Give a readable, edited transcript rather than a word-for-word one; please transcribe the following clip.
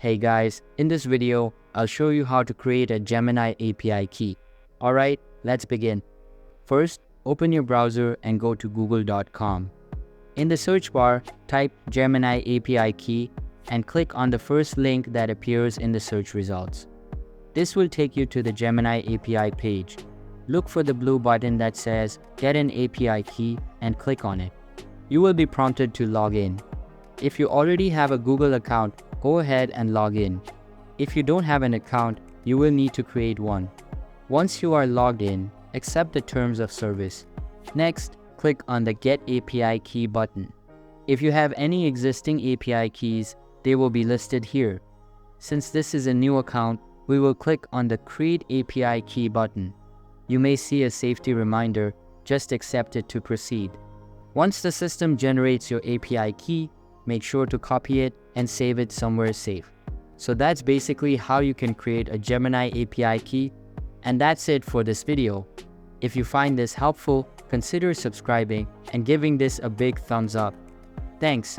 Hey guys, in this video, I'll show you how to create a Gemini API key. Alright, let's begin. First, open your browser and go to google.com. In the search bar, type Gemini API Key and click on the first link that appears in the search results. This will take you to the Gemini API page. Look for the blue button that says Get an API Key and click on it. You will be prompted to log in. If you already have a Google account, go ahead and log in. If you don't have an account, you will need to create one. Once you are logged in, accept the terms of service. Next, click on the Get API Key button. If you have any existing API keys, they will be listed here. Since this is a new account, we will click on the Create API Key button. You may see a safety reminder, just accept it to proceed. Once the system generates your API key, make sure to copy it and save it somewhere safe. So that's basically how you can create a Gemini API key. And that's it for this video. If you find this helpful, consider subscribing and giving this a big thumbs up. Thanks.